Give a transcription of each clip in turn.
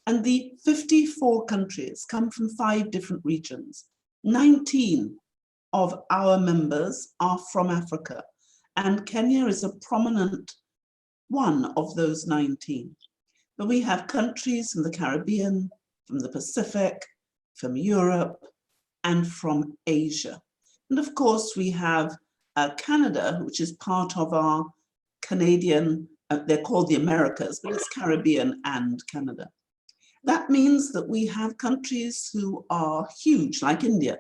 And the 54 countries come from 5 different regions. 19 of our members are from Africa, and Kenya is a prominent one of those 19. But we have countries from the Caribbean, from the Pacific, from Europe, and from Asia. And of course, we have Canada, which is part of our Canadian, they're called the Americas, but it's Caribbean and Canada. That means that we have countries who are huge, like India,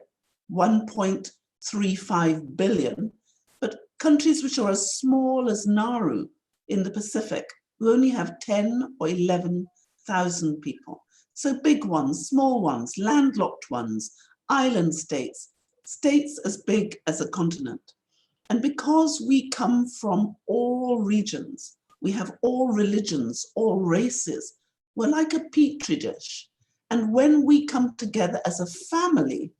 1.35 billion, but countries which are as small as Nauru in the Pacific, who only have 10 or 11,000 people. So big ones, small ones, landlocked ones, island states, states as big as a continent. And because we come from all regions, we have all religions, all races, we're like a petri dish. And when we come together as a family,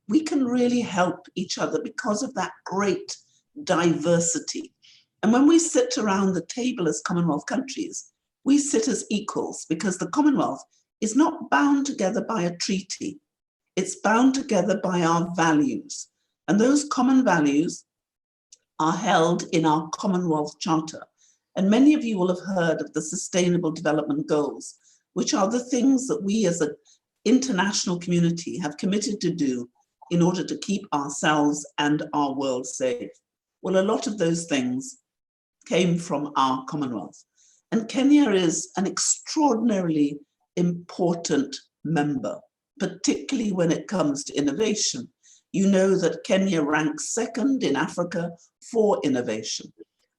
we can really help each other because of that great diversity. And when we sit around the table as Commonwealth countries, we sit as equals because the Commonwealth is not bound together by a treaty. It's bound together by our values. And those common values are held in our Commonwealth Charter. And many of you will have heard of the Sustainable Development Goals, which are the things that we as an international community have committed to do in order to keep ourselves and our world safe. Well, a lot of those things came from our Commonwealth. And Kenya is an extraordinarily important member, particularly when it comes to innovation. You know that Kenya ranks 2nd in Africa for innovation.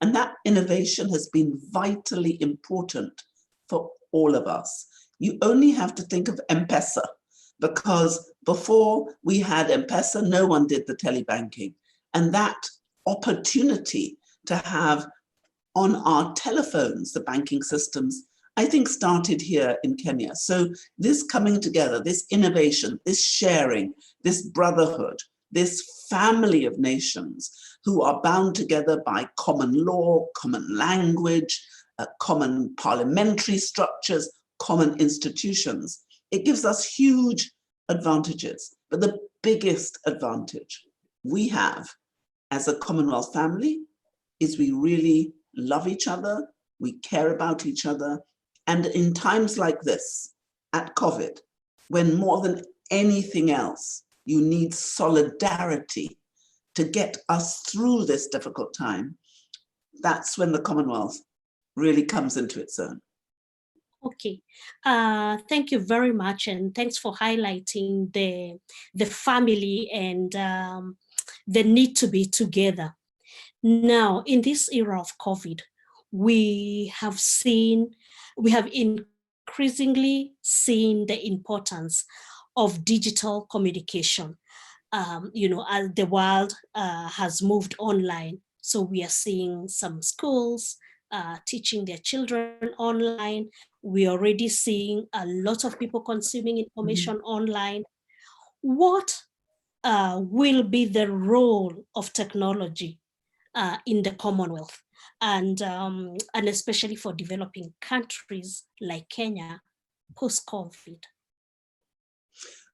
And that innovation has been vitally important for all of us. You only have to think of M-Pesa, because before we had M-Pesa, no one did the telebanking. And that opportunity to have on our telephones, the banking systems, I think started here in Kenya. So this coming together, this innovation, this sharing, this brotherhood, this family of nations who are bound together by common law, common language, common parliamentary structures, common institutions, it gives us huge advantages. But the biggest advantage we have as a Commonwealth family is we really love each other, we care about each other. And in times like this, at COVID, when more than anything else, you need solidarity to get us through this difficult time, that's when the Commonwealth really comes into its own. Okay, thank you very much, and thanks for highlighting the family and the need to be together. Now, in this era of COVID, we have increasingly seen the importance of digital communication. You know, as the world has moved online, so we are seeing some schools teaching their children online. We're already seeing a lot of people consuming information online. What will be the role of technology in the Commonwealth, and especially for developing countries like Kenya post-COVID?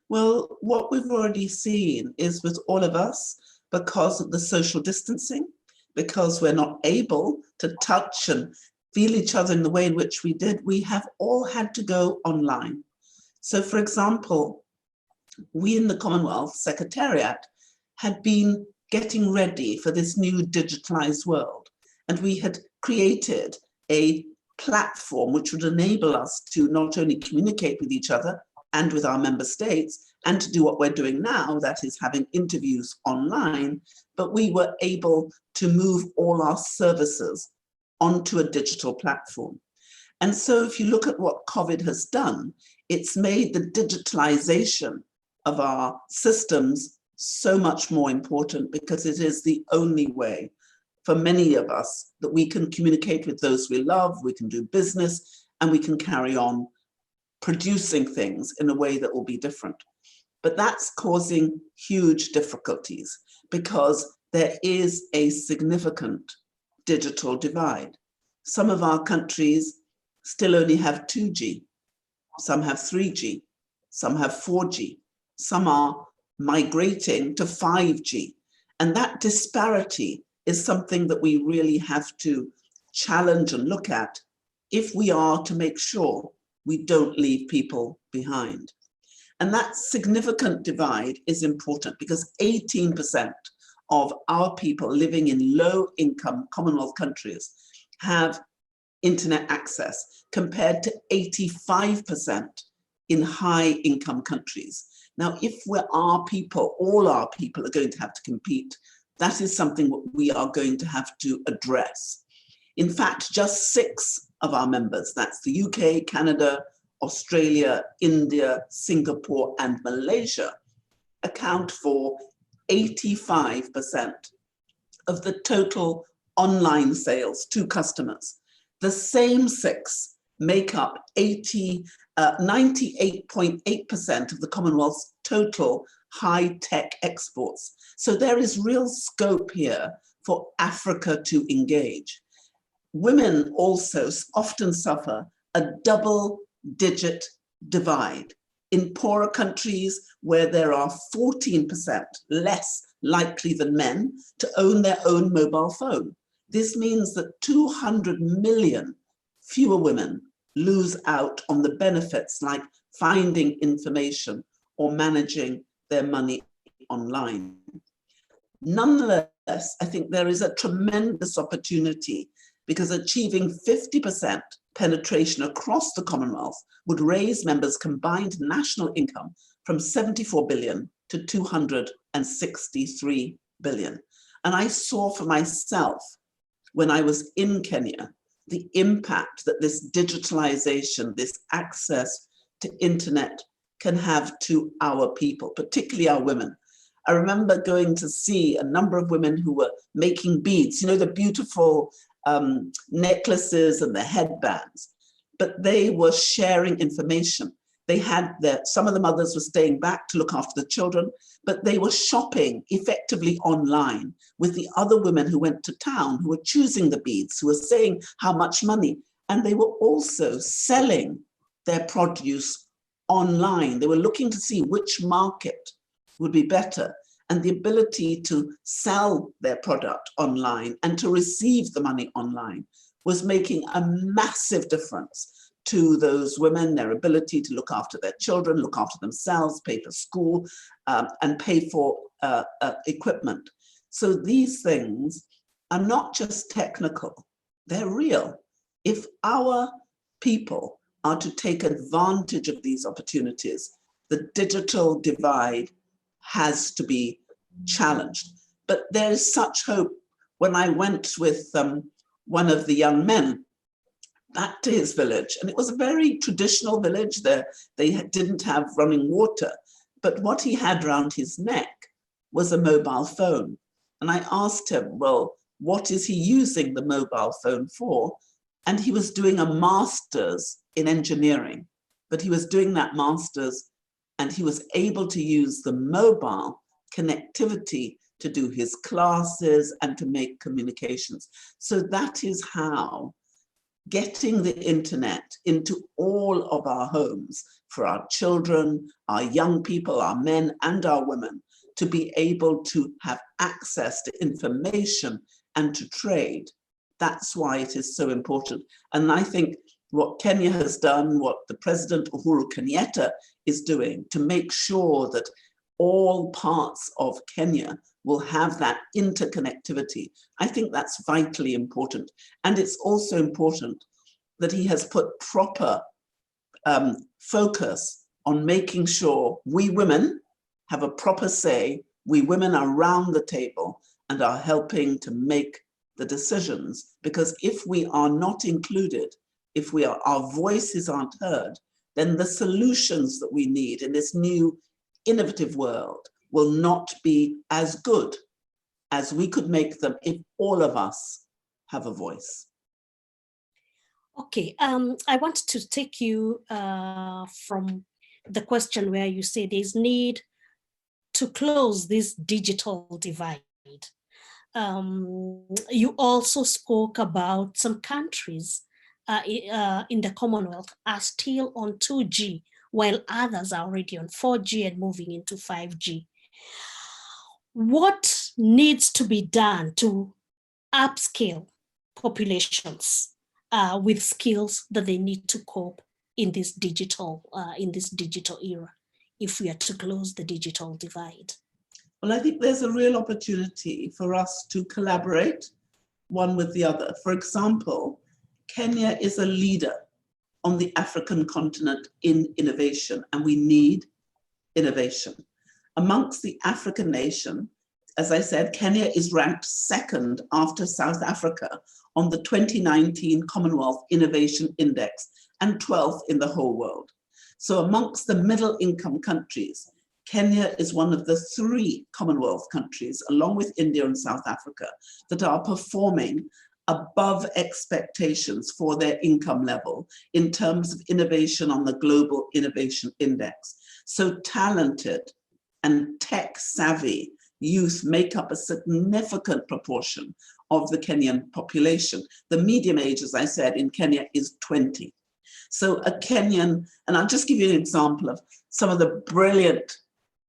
Well, what we've already seen is with all of us, because of the social distancing, because we're not able to touch and feel each other in the way in which we did, we have all had to go online. So for example, we in the Commonwealth Secretariat had been getting ready for this new digitalized world. And we had created a platform which would enable us to not only communicate with each other and with our member states, and to do what we're doing now, that is having interviews online, but we were able to move all our services onto a digital platform. And so if you look at what COVID has done, it's made the digitalization of our systems so much more important, because it is the only way for many of us that we can communicate with those we love, we can do business, and we can carry on producing things in a way that will be different. But that's causing huge difficulties because there is a significant digital divide. Some of our countries still only have 2G. some have 3G, some have 4G, some are migrating to 5G. And that disparity is something that we really have to challenge and look at if we are to make sure we don't leave people behind. And that significant divide is important because 18% of our people living in low-income Commonwealth countries have internet access compared to 85% in high-income countries. Now, if our people, all our people are going to have to compete, that is something that we are going to have to address. In fact, just 6 of our members, that's the UK, Canada, Australia, India, Singapore, and Malaysia, account for 85% of the total online sales to customers. The same 6 make up 98.8% of the Commonwealth's total high-tech exports. So there is real scope here for Africa to engage. Women also often suffer a double-digit divide. In poorer countries where there are 14% less likely than men to own their own mobile phone. This means that 200 million fewer women lose out on the benefits like finding information or managing their money online. Nonetheless, I think there is a tremendous opportunity because achieving 50% penetration across the Commonwealth would raise members' combined national income from 74 billion to 263 billion. And I saw for myself when I was in Kenya, the impact that this digitalization, this access to internet can have to our people, particularly our women. I remember going to see a number of women who were making beads, you know, the beautiful necklaces and the headbands, but they were sharing information. They had some of the mothers were staying back to look after the children, but they were shopping effectively online with the other women who went to town, who were choosing the beads, who were saying how much money, and they were also selling their produce online. They were looking to see which market would be better, and the ability to sell their product online and to receive the money online was making a massive difference to those women, their ability to look after their children, look after themselves, pay for school, and pay for equipment. So these things are not just technical, they're real. If our people are to take advantage of these opportunities, the digital divide has to be challenged. But there is such hope. When I went with one of the young men back to his village, and it was a very traditional village there, they didn't have running water, but what he had around his neck was a mobile phone. And I asked him, well, what is he using the mobile phone for? And he was doing a master's in engineering, but he was doing that master's and he was able to use the mobile connectivity to do his classes and to make communications. So that is how getting the internet into all of our homes for our children, our young people, our men and our women, to be able to have access to information and to trade. That's why it is so important. And I think what Kenya has done, what the President Uhuru Kenyatta is doing to make sure that all parts of Kenya will have that interconnectivity, I think that's vitally important. And it's also important that he has put proper focus on making sure we women have a proper say, we women are around the table and are helping to make the decisions, because if we are not included, if our voices aren't heard, then the solutions that we need in this new innovative world will not be as good as we could make them if all of us have a voice. Okay, I want to take you from the question where you say there's need to close this digital divide. You also spoke about some countries in the Commonwealth are still on 2G, while others are already on 4G and moving into 5G. What needs to be done to upscale populations with skills that they need to cope in this digital era, if we are to close the digital divide? Well, I think there's a real opportunity for us to collaborate one with the other. For example, Kenya is a leader on the African continent in innovation, and we need innovation. Amongst the African nation, as I said, Kenya is ranked second after South Africa on the 2019 Commonwealth Innovation Index and 12th in the whole world. So amongst the middle income countries, Kenya is one of the 3 Commonwealth countries, along with India and South Africa, that are performing above expectations for their income level in terms of innovation on the Global Innovation Index. So talented and tech-savvy youth make up a significant proportion of the Kenyan population. The median age, as I said, in Kenya is 20. So a Kenyan, and I'll just give you an example of some of the brilliant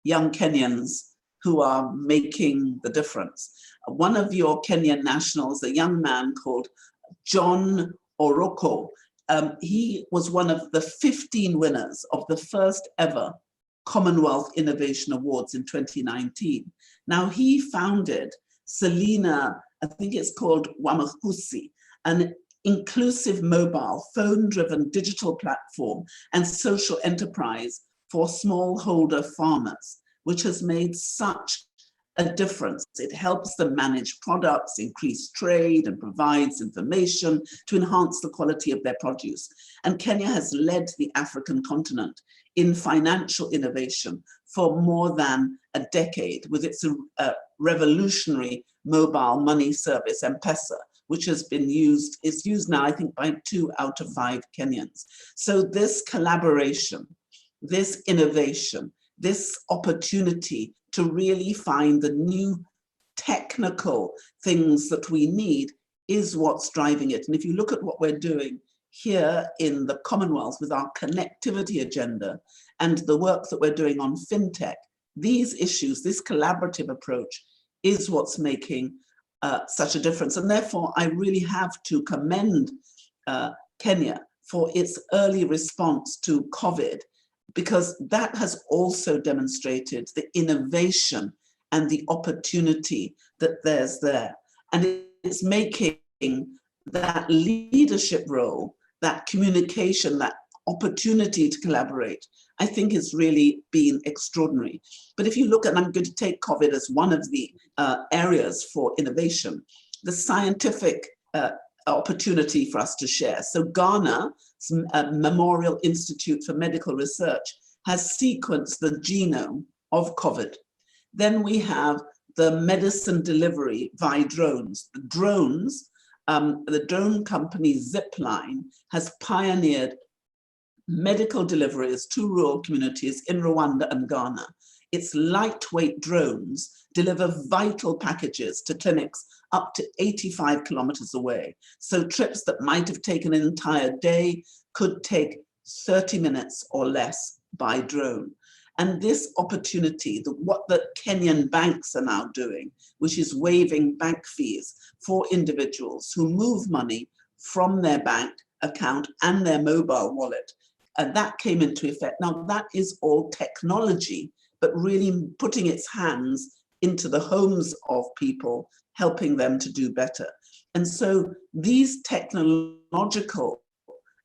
young Kenyans who are making the difference. One of your Kenyan nationals, a young man called John Oroko, he was one of the 15 winners of the first ever Commonwealth Innovation Awards in 2019. Now he founded Selina, I think it's called Wamakusi, an inclusive mobile phone-driven digital platform and social enterprise for smallholder farmers, which has made such a difference. It helps them manage products, increase trade, and provides information to enhance the quality of their produce. And Kenya has led the African continent in financial innovation for more than a decade with its revolutionary mobile money service, M-Pesa, which has been used, is used now, I think, by 2 out of 5 Kenyans. So this collaboration, this innovation, this opportunity to really find the new technical things that we need is what's driving it. And if you look at what we're doing here in the Commonwealth with our connectivity agenda and the work that we're doing on fintech, these issues, this collaborative approach is what's making such a difference. And therefore, I really have to commend Kenya for its early response to COVID, because that has also demonstrated the innovation and the opportunity that there's there. And it's making that leadership role, that communication, that opportunity to collaborate, I think has really been extraordinary. But if you look at, and I'm going to take COVID as one of the areas for innovation, the scientific opportunity for us to share. So Ghana Memorial Institute for Medical Research has sequenced the genome of COVID. Then we have the medicine delivery via drones. The drone company Zipline has pioneered medical deliveries to rural communities in Rwanda and Ghana. Its lightweight drones deliver vital packages to clinics up to 85 kilometers away. So trips that might have taken an entire day could take 30 minutes or less by drone. And this opportunity, what the Kenyan banks are now doing, which is waiving bank fees for individuals who move money from their bank account and their mobile wallet, and that came into effect. Now that is all technology, but really putting its hands into the homes of people, helping them to do better. And so these technological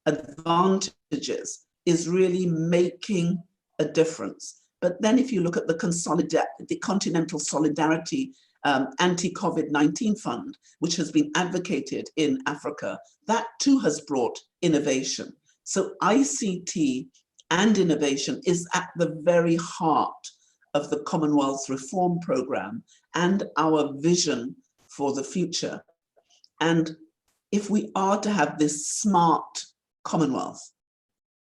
advantages is really making a difference. But then if you look at the Continental Solidarity Anti-COVID-19 Fund, which has been advocated in Africa, that too has brought innovation. So ICT and innovation is at the very heart of the Commonwealth Reform Programme and our vision for the future. And if we are to have this smart Commonwealth,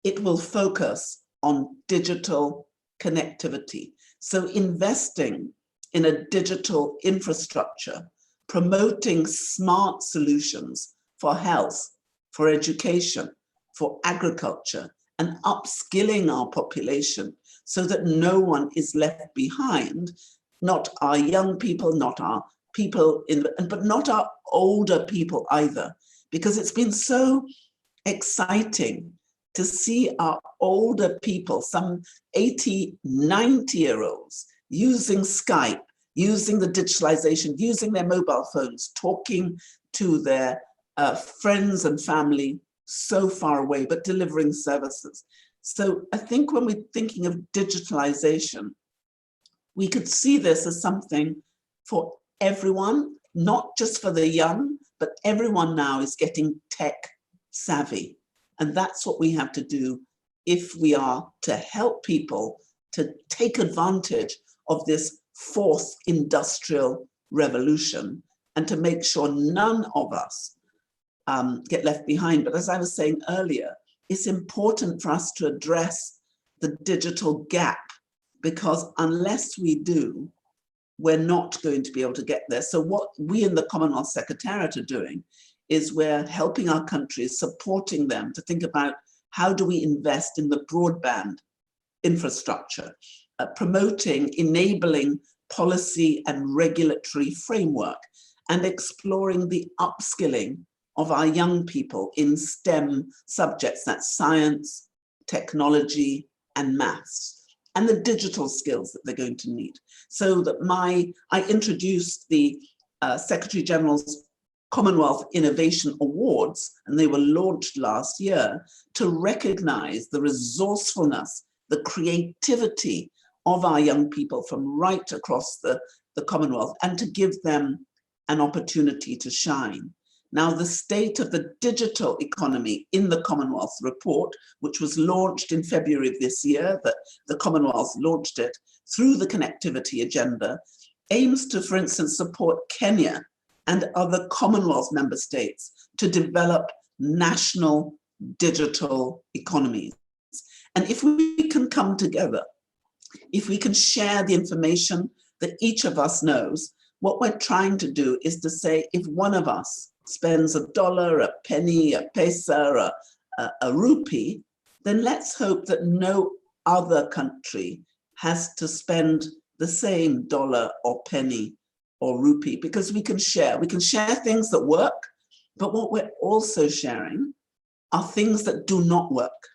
it will focus on digital connectivity. So investing in a digital infrastructure, promoting smart solutions for health, for education, for agriculture, and upskilling our population so that no one is left behind, not our young people, not our people but not our older people either, because it's been so exciting to see our older people, some 80, 90-year-olds, using Skype, using the digitalization, using their mobile phones, talking to their friends and family so far away, but delivering services. So I think when we're thinking of digitalization, we could see this as something for everyone, not just for the young, but everyone now is getting tech savvy. And that's what we have to do if we are to help people to take advantage of this fourth industrial revolution and to make sure none of us get left behind. But as I was saying earlier, it's important for us to address the digital gap, because unless we do, we're not going to be able to get there. So what we in the Commonwealth Secretariat are doing is we're helping our countries, supporting them to think about how do we invest in the broadband infrastructure, promoting, enabling policy and regulatory framework, and exploring the upskilling of our young people in STEM subjects, that's science, technology, and maths, and the digital skills that they're going to need. So that I introduced the Secretary General's Commonwealth Innovation Awards, and they were launched last year to recognize the resourcefulness, the creativity of our young people from right across the Commonwealth, and to give them an opportunity to shine. Now, the state of the digital economy in the Commonwealth report, which was launched in February of this year, that the Commonwealth launched it through the connectivity agenda, aims to, for instance, support Kenya and other Commonwealth member states to develop national digital economies. And if we can come together, if we can share the information that each of us knows, what we're trying to do is to say, if one of us spends $1, a penny, a paisa, a rupee, then let's hope that no other country has to spend the same dollar or penny or rupee, because we can share things that work, but what we're also sharing are things that do not work,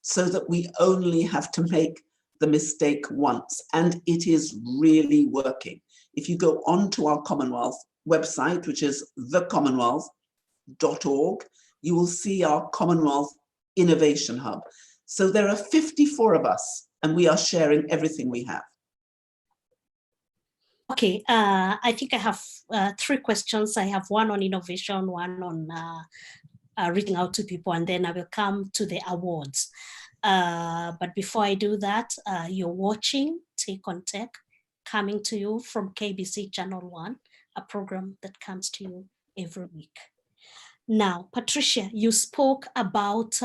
so that we only have to make the mistake once, and it is really working. If you go onto our Commonwealth website, which is thecommonwealth.org, you will see our Commonwealth Innovation Hub. So there are 54 of us, and we are sharing everything we have. Okay, I think I have 3 questions. I have one on innovation, one on reaching out to people, and then I will come to the awards. But before I do that, you're watching Take on Tech, coming to you from KBC Channel 1, a program that comes to you every week. Now, Patricia, you spoke about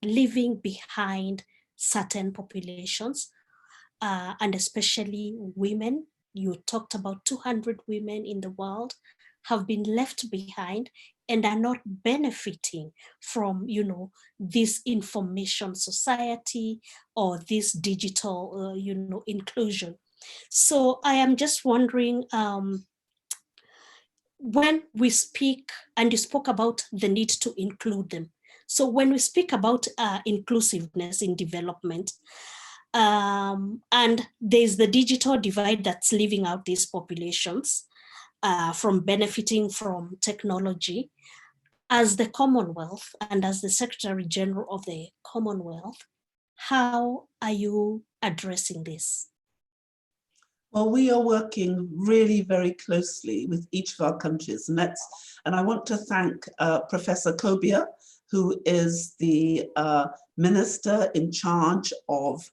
leaving behind certain populations, and especially women. You talked about 200 women in the world have been left behind and are not benefiting from, this information society or this digital, inclusion. So I am just wondering, when we speak, and you spoke about the need to include them. So when we speak about inclusiveness in development, and there's the digital divide that's leaving out these populations from benefiting from technology, as the Commonwealth and as the Secretary General of the Commonwealth, how are you addressing this? Well, we are working really very closely with each of our countries, and I want to thank Professor Kobia, who is the minister in charge of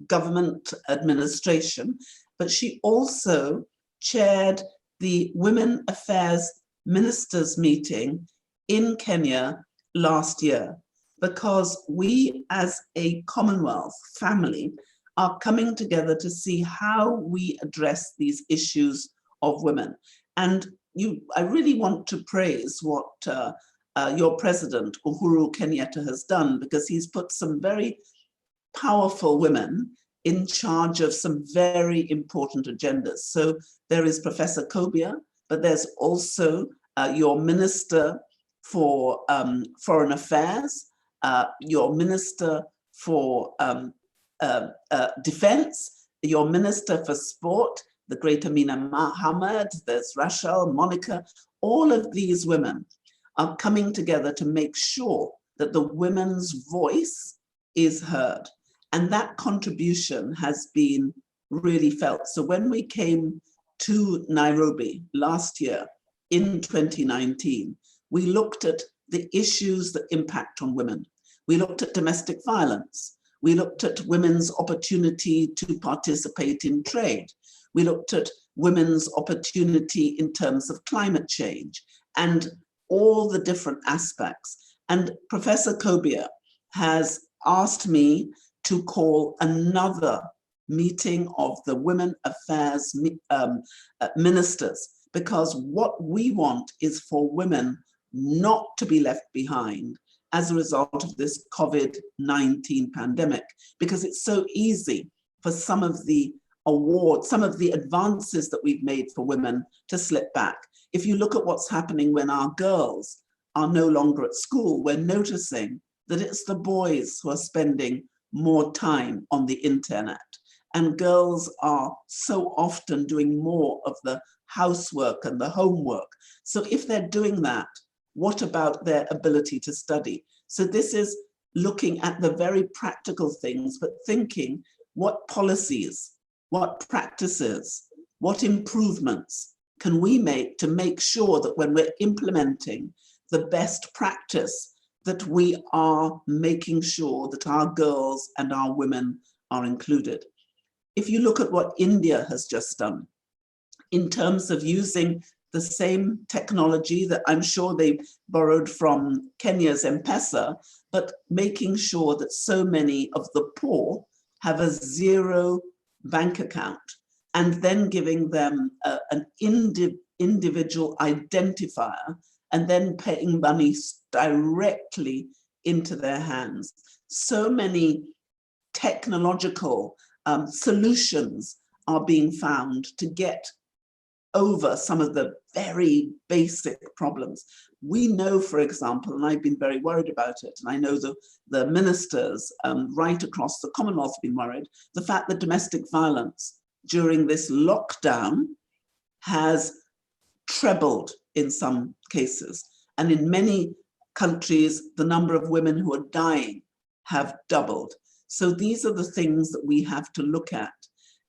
government administration, but she also chaired the Women Affairs Ministers meeting in Kenya last year, because we as a Commonwealth family are coming together to see how we address these issues of women. And I really want to praise what your president, Uhuru Kenyatta, has done, because he's put some very powerful women in charge of some very important agendas. So there is Professor Kobia, but there's also your Minister for Foreign Affairs, your Minister for Defense, your Minister for Sport, the great Amina Mohammed, there's Rachel, Monica. All of these women are coming together to make sure that the women's voice is heard. And that contribution has been really felt. So when we came to Nairobi last year in 2019, we looked at the issues that impact on women. We looked at domestic violence. We looked at women's opportunity to participate in trade. We looked at women's opportunity in terms of climate change and all the different aspects. And Professor Kobia has asked me to call another meeting of the Women Affairs ministers, because what we want is for women not to be left behind as a result of this COVID-19 pandemic, because it's so easy for some of the awards, some of the advances that we've made for women to slip back. If you look at what's happening when our girls are no longer at school, we're noticing that it's the boys who are spending more time on the internet. And girls are so often doing more of the housework and the homework. So if they're doing that, what about their ability to study? So this is looking at the very practical things, but thinking what policies, what practices, what improvements can we make to make sure that when we're implementing the best practice, that we are making sure that our girls and our women are included. If you look at what India has just done in terms of using the same technology that I'm sure they borrowed from Kenya's M-Pesa, but making sure that so many of the poor have a zero bank account, and then giving them an individual identifier, and then paying money directly into their hands. So many technological solutions are being found to get over some of the very basic problems. We know, for example, and I've been very worried about it, and I know the ministers right across the Commonwealth have been worried, the fact that domestic violence during this lockdown has trebled in some cases. And in many countries, the number of women who are dying have doubled. So these are the things that we have to look at.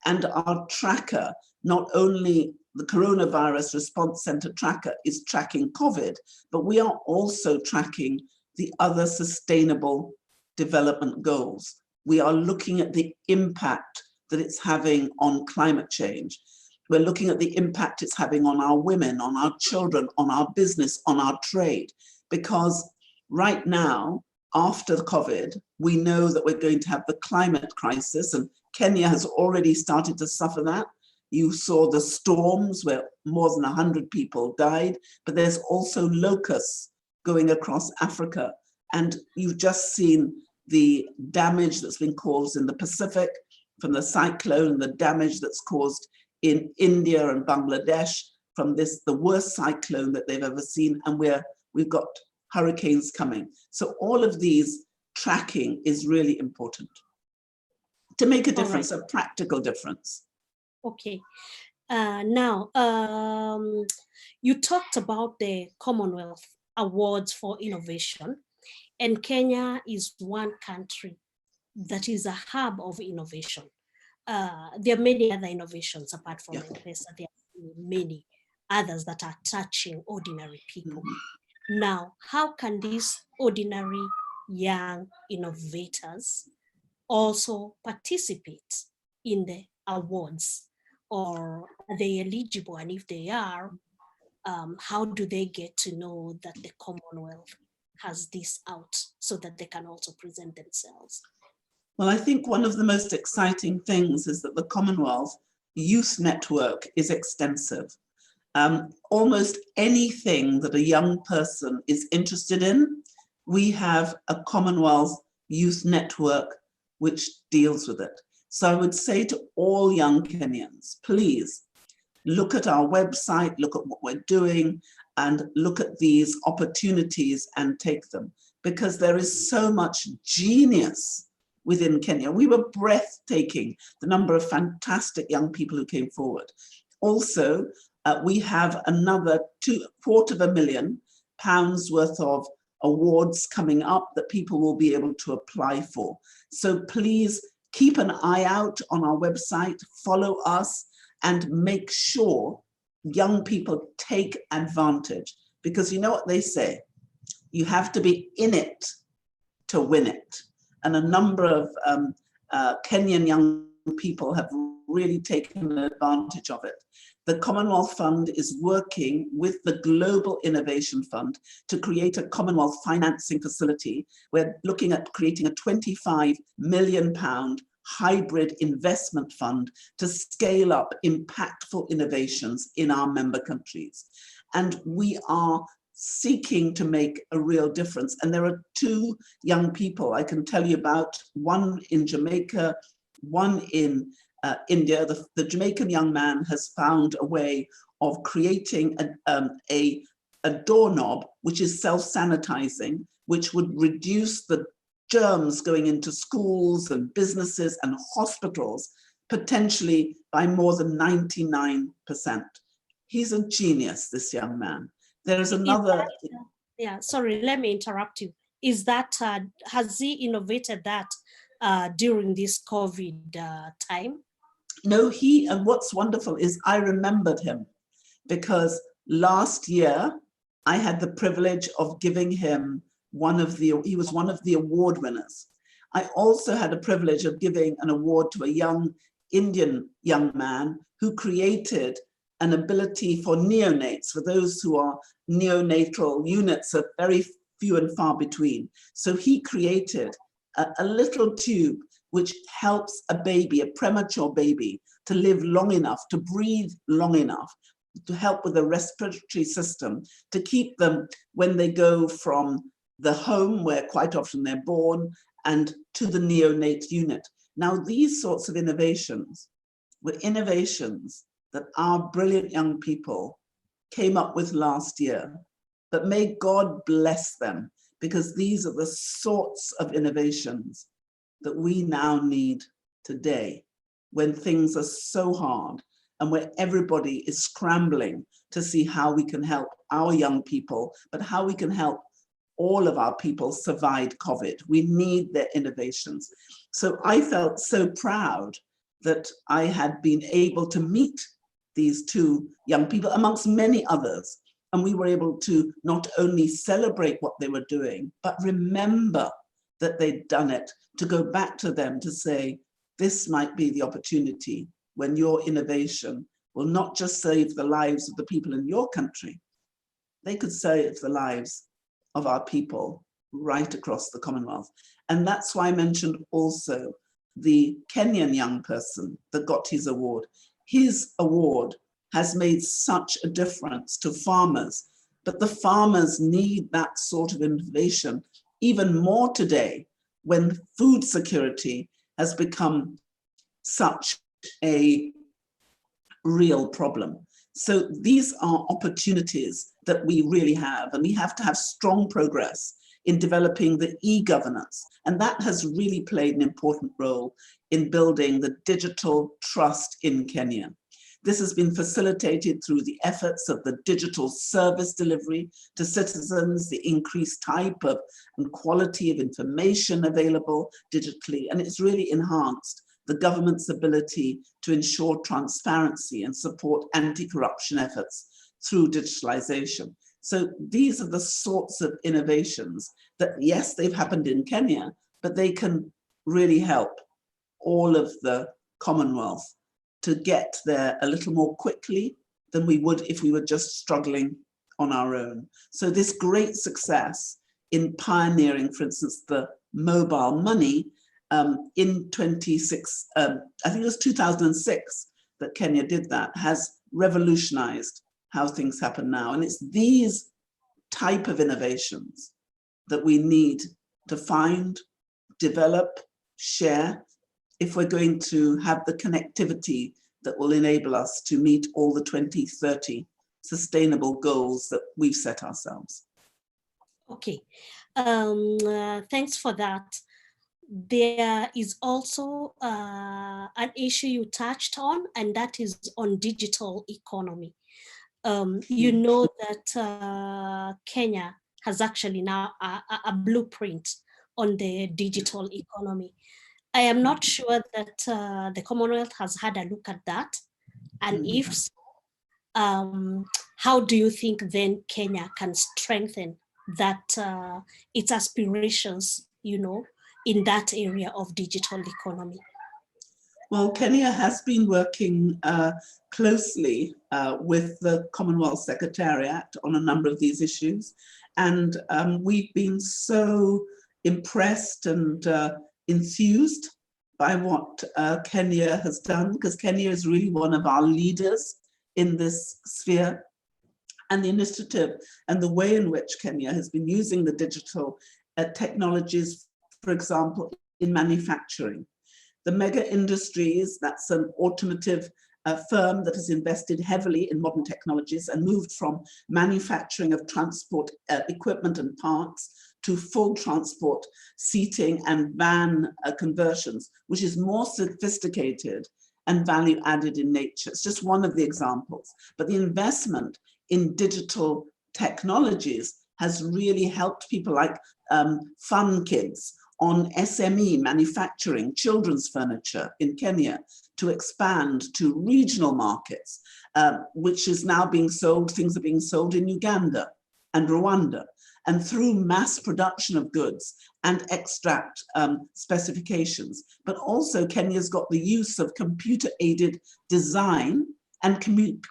And our tracker, not only the Coronavirus Response Center tracker is tracking COVID, but we are also tracking the other sustainable development goals. We are looking at the impact that it's having on climate change. We're looking at the impact it's having on our women, on our children, on our business, on our trade. Because right now, after COVID, we know that we're going to have the climate crisis, and Kenya has already started to suffer that. You saw the storms where more than 100 people died, but there's also locusts going across Africa. And you've just seen the damage that's been caused in the Pacific from the cyclone, the damage that's caused in India and Bangladesh from this, the worst cyclone that they've ever seen. And we've got hurricanes coming. So all of these tracking is really important to make a difference, a practical difference. Okay. Now, you talked about the Commonwealth Awards for Innovation, and Kenya is one country that is a hub of innovation. There are many other innovations apart from M-Pesa. There are many others that are touching ordinary people. Mm-hmm. Now, how can these ordinary young innovators also participate in the awards? Or are they eligible? And if they are, how do they get to know that the Commonwealth has this out so that they can also present themselves? Well, I think one of the most exciting things is that the Commonwealth Youth Network is extensive. almost anything that a young person is interested in, we have a Commonwealth Youth Network which deals with it. So I would say to all young Kenyans, please look at our website, look at what we're doing, and look at these opportunities and take them, because there is so much genius within Kenya. We were breathtaking, the number of fantastic young people who came forward. Also, we have another £250,000 worth of awards coming up that people will be able to apply for. So please keep an eye out on our website, follow us, and make sure young people take advantage. Because you know what they say, you have to be in it to win it. And a number of Kenyan young people have really taken advantage of it. The Commonwealth Fund is working with the Global Innovation Fund to create a Commonwealth financing facility. We're looking at creating a £25 million hybrid investment fund to scale up impactful innovations in our member countries. And we are seeking to make a real difference. And there are two young people I can tell you about, one in Jamaica, one in India. The Jamaican young man has found a way of creating a doorknob which is self-sanitizing, which would reduce the germs going into schools and businesses and hospitals potentially by more than 99%. He's a genius, this young man. There is another. Yeah, sorry, let me interrupt you. Is that, has he innovated that during this COVID time? No, and what's wonderful is I remembered him because last year I had the privilege of giving him he was one of the award winners. I also had a privilege of giving an award to a young Indian young man who created an ability for neonates, for those who are neonatal units are very few and far between. So he created a little tube which helps a baby, a premature baby, to live long enough, to breathe long enough, to help with the respiratory system, to keep them when they go from the home where quite often they're born and to the neonate unit. Now, these sorts of innovations were innovations that our brilliant young people came up with last year, but may God bless them, because these are the sorts of innovations that we now need today when things are so hard and where everybody is scrambling to see how we can help our young people, but how we can help all of our people survive COVID. We need their innovations. So I felt so proud that I had been able to meet these two young people amongst many others. And we were able to not only celebrate what they were doing, but remember that they'd done it, to go back to them to say, this might be the opportunity when your innovation will not just save the lives of the people in your country, they could save the lives of our people right across the Commonwealth. And that's why I mentioned also the Kenyan young person that got his award. His award has made such a difference to farmers, but the farmers need that sort of innovation even more today when food security has become such a real problem. So these are opportunities that we really have, and we have to have strong progress in developing the e-governance. And that has really played an important role in building the digital trust in Kenya. This has been facilitated through the efforts of the digital service delivery to citizens, the increased type of and quality of information available digitally, and it's really enhanced the government's ability to ensure transparency and support anti-corruption efforts through digitalization. So these are the sorts of innovations that, yes, they've happened in Kenya, but they can really help all of the Commonwealth to get there a little more quickly than we would if we were just struggling on our own. So this great success in pioneering, for instance, the mobile money in I think it was 2006 that Kenya did that, has revolutionized how things happen now. And it's these type of innovations that we need to find, develop, share, if we're going to have the connectivity that will enable us to meet all the 2030 sustainable goals that we've set ourselves. Okay, thanks for that. There is also an issue you touched on, and that is on digital economy. You know that Kenya has actually now a blueprint on the digital economy. I am not sure that the Commonwealth has had a look at that. And if so, how do you think then Kenya can strengthen that its aspirations, you know, in that area of digital economy? Well, Kenya has been working closely with the Commonwealth Secretariat on a number of these issues. And we've been so impressed and enthused by what Kenya has done, because Kenya is really one of our leaders in this sphere. And the initiative and the way in which Kenya has been using the digital technologies, for example, in manufacturing. The Mega Industries, that's an automotive firm that has invested heavily in modern technologies and moved from manufacturing of transport equipment and parts to full transport seating and van conversions, which is more sophisticated and value added in nature. It's just one of the examples. But the investment in digital technologies has really helped people like Fun Kids on SME manufacturing, children's furniture in Kenya, to expand to regional markets, which is now being sold, things are being sold in Uganda and Rwanda. And through mass production of goods and extract specifications. But also Kenya's got the use of computer-aided design and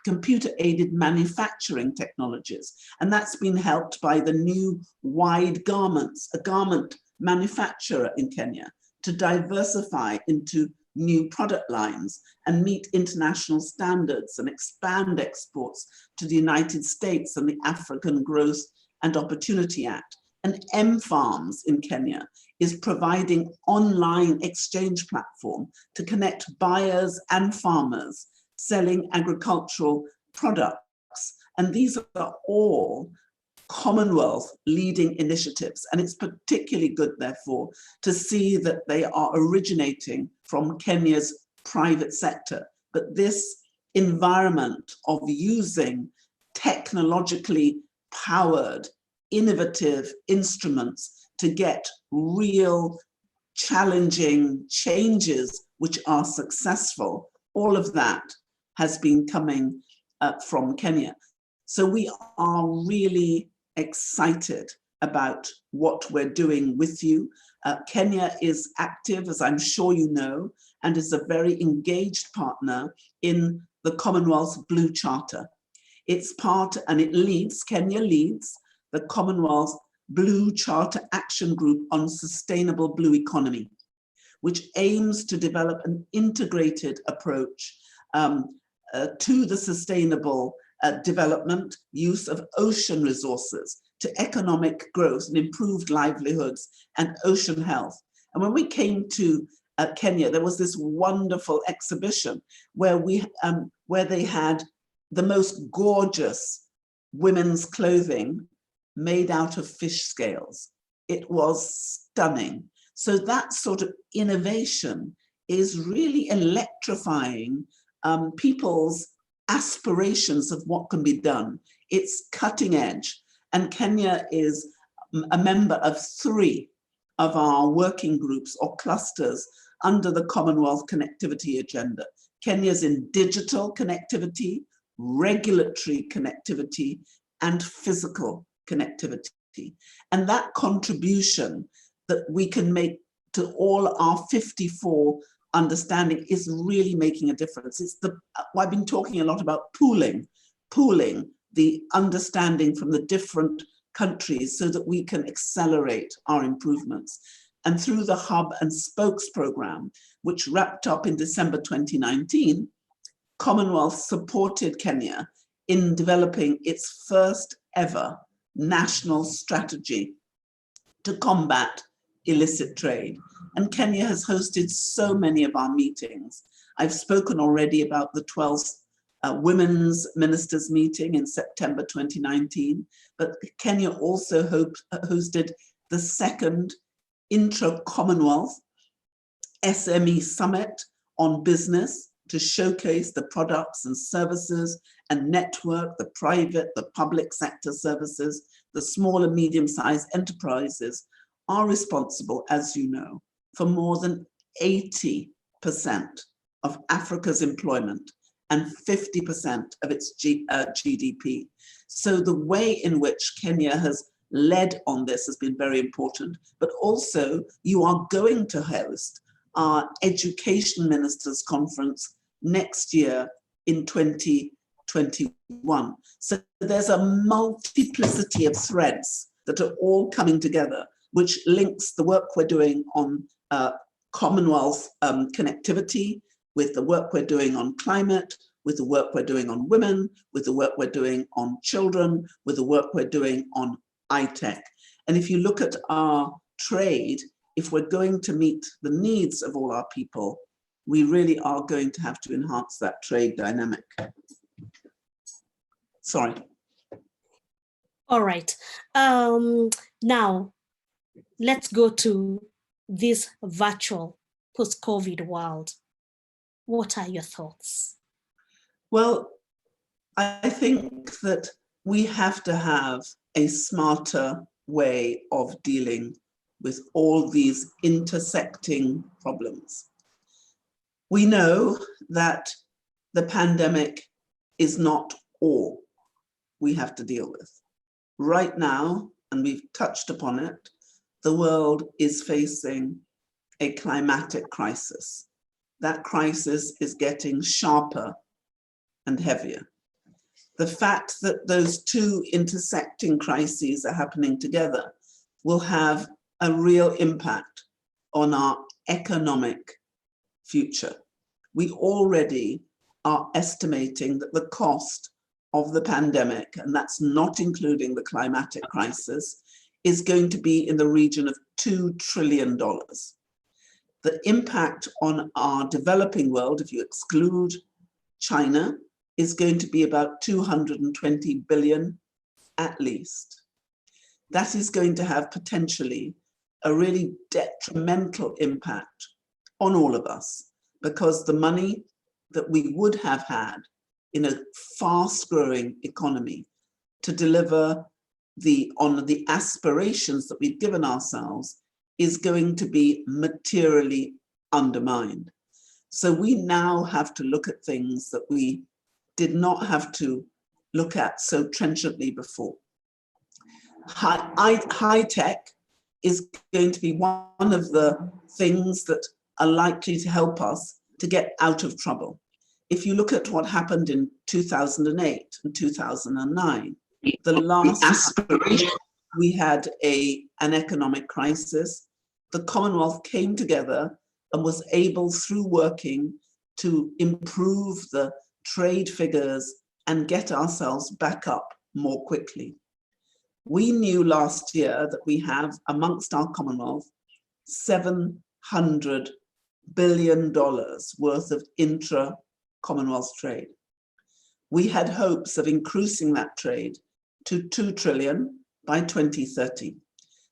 computer-aided manufacturing technologies. And that's been helped by the new Wide Garments, a garment manufacturer in Kenya, to diversify into new product lines and meet international standards and expand exports to the United States and the African Growth and Opportunity Act. And M-Farms in Kenya is providing online exchange platform to connect buyers and farmers selling agricultural products. And these are all Commonwealth leading initiatives. And it's particularly good, therefore, to see that they are originating from Kenya's private sector. But this environment of using technologically powered, innovative instruments to get real challenging changes which are successful, all of that has been coming from Kenya. So we are really excited about what we're doing with you. Kenya is active, as I'm sure you know, and is a very engaged partner in the Commonwealth Blue Charter. It's part, and it leads, Kenya leads the Commonwealth Blue Charter Action Group on Sustainable Blue Economy, which aims to develop an integrated approach to the sustainable development, use of ocean resources to economic growth and improved livelihoods and ocean health. And when we came to Kenya, there was this wonderful exhibition where they had the most gorgeous women's clothing made out of fish scales. It was stunning. So that sort of innovation is really electrifying people's aspirations of what can be done. It's cutting edge. And Kenya is a member of 3 of our working groups or clusters under the Commonwealth Connectivity Agenda. Kenya's in digital connectivity, regulatory connectivity, and physical connectivity. And that contribution that we can make to all our 54 understanding is really making a difference. It's I've been talking a lot about pooling the understanding from the different countries so that we can accelerate our improvements. And through the Hub and Spokes program, which wrapped up in December 2019, Commonwealth supported Kenya in developing its first ever national strategy to combat illicit trade. And Kenya has hosted so many of our meetings. I've spoken already about the 12th Women's Ministers meeting in September 2019, but Kenya also hosted the second Intra Commonwealth SME Summit on business to showcase the products and services and network the private, the public sector services, the small and medium-sized enterprises are responsible, as you know, for more than 80% of Africa's employment and 50% of its GDP. So the way in which Kenya has led on this has been very important, but also you are going to host our Education Ministers Conference next year in 2021. So there's a multiplicity of threads that are all coming together, which links the work we're doing on Commonwealth connectivity, with the work we're doing on climate, with the work we're doing on women, with the work we're doing on children, with the work we're doing on tech. And if you look at our trade, if we're going to meet the needs of all our people, we really are going to have to enhance that trade dynamic. Sorry. All right. Now, let's go to this virtual post-COVID world. What are your thoughts? Well, I think that we have to have a smarter way of dealing with all these intersecting problems. We know that the pandemic is not all we have to deal with. Right now, and we've touched upon it, the world is facing a climatic crisis. That crisis is getting sharper and heavier. The fact that those two intersecting crises are happening together will have a real impact on our economic future. We already are estimating that the cost of the pandemic, and that's not including the climatic crisis, is going to be in the region of $2 trillion. The impact on our developing world, if you exclude China, is going to be about 220 billion at least. That is going to have potentially a really detrimental impact on all of us, because the money that we would have had in a fast-growing economy to deliver on the aspirations that we've given ourselves is going to be materially undermined. So we now have to look at things that we did not have to look at so trenchantly before. High tech is going to be one of the things that are likely to help us to get out of trouble. If you look at what happened in 2008 and 2009, the last aspiration, we had an economic crisis. The Commonwealth came together and was able, through working, to improve the trade figures and get ourselves back up more quickly. We knew last year that we have, amongst our Commonwealth, $700 billion worth of intra-Commonwealth trade. We had hopes of increasing that trade to 2 trillion by 2030.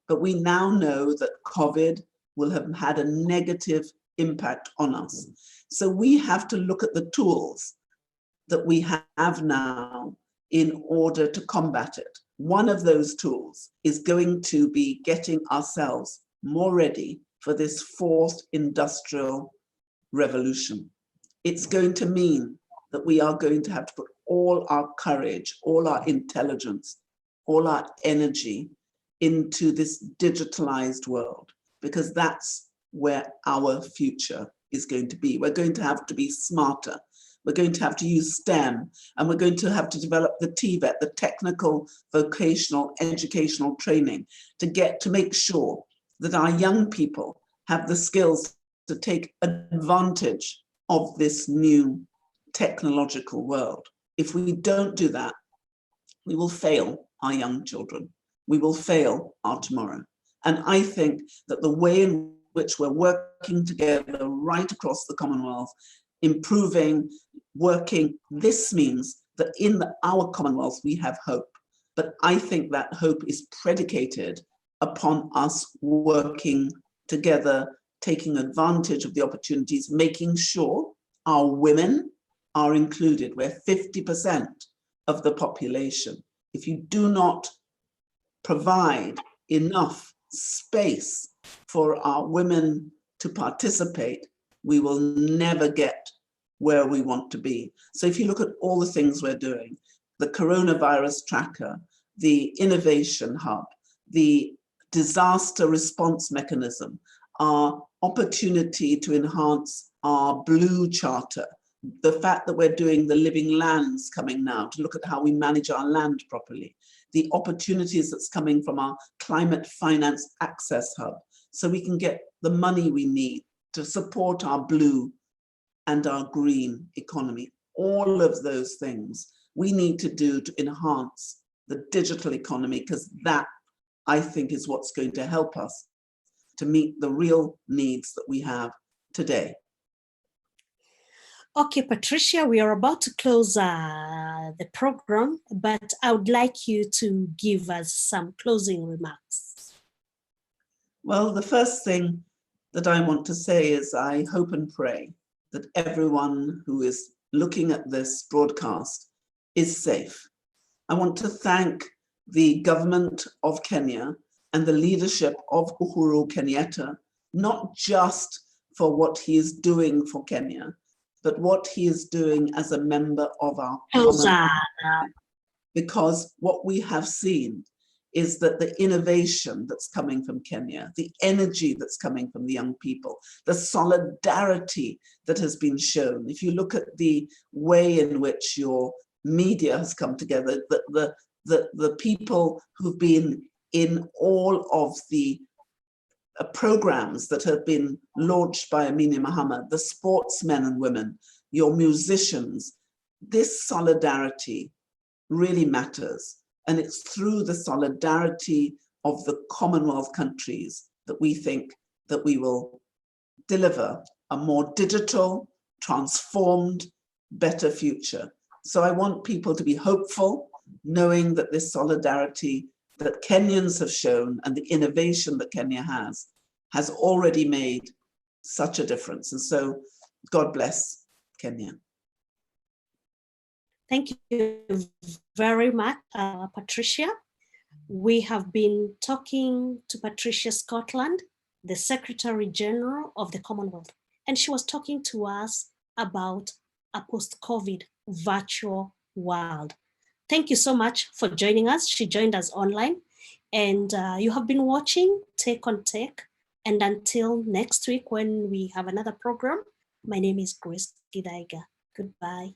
But we now know that COVID will have had a negative impact on us. So we have to look at the tools that we have now in order to combat it. One of those tools is going to be getting ourselves more ready for this fourth industrial revolution. It's going to mean that we are going to have to put all our courage, all our intelligence, all our energy into this digitalized world, because that's where our future is going to be. We're going to have to be smarter. We're going to have to use STEM, and we're going to have to develop the TVET, the technical, vocational, educational training, to make sure that our young people have the skills to take advantage of this new technological world. If we don't do that, we will fail our young children. We will fail our tomorrow. And I think that the way in which we're working together right across the Commonwealth, improving, working, this means that in our Commonwealth, we have hope. But I think that hope is predicated upon us working together, taking advantage of the opportunities, making sure our women are included. We're 50% of the population. If you do not provide enough space for our women to participate, we will never get where we want to be. So if you look at all the things we're doing, the coronavirus tracker, the innovation hub, the disaster response mechanism, our opportunity to enhance our blue charter, the fact that we're doing the living lands coming now to look at how we manage our land properly, the opportunities that's coming from our climate finance access hub, so we can get the money we need to support our blue and our green economy. All of those things we need to do to enhance the digital economy, because that, I think, is what's going to help us to meet the real needs that we have today. Okay, Patricia, we are about to close the program, but I would like you to give us some closing remarks. Well, the first thing that I want to say is I hope and pray that everyone who is looking at this broadcast is safe. I want to thank the government of Kenya and the leadership of Uhuru Kenyatta, not just for what he is doing for Kenya, but what he is doing as a member of our Commonwealth. Because what we have seen is that the innovation that's coming from Kenya, the energy that's coming from the young people, the solidarity that has been shown. If you look at the way in which your media has come together, the people who've been in all of the programs that have been launched by Amini Mohammed, the sportsmen and women, your musicians, this solidarity really matters. And it's through the solidarity of the Commonwealth countries that we think that we will deliver a more digital, transformed, better future. So I want people to be hopeful, knowing that this solidarity that Kenyans have shown and the innovation that Kenya has already made such a difference. And so God bless Kenya. Thank you very much, Patricia. We have been talking to Patricia Scotland, the Secretary General of the Commonwealth, and she was talking to us about a post-COVID virtual world. Thank you so much for joining us. She joined us online, and you have been watching Take on Tech. And until next week when we have another program, my name is Grace Gidaiga. Goodbye.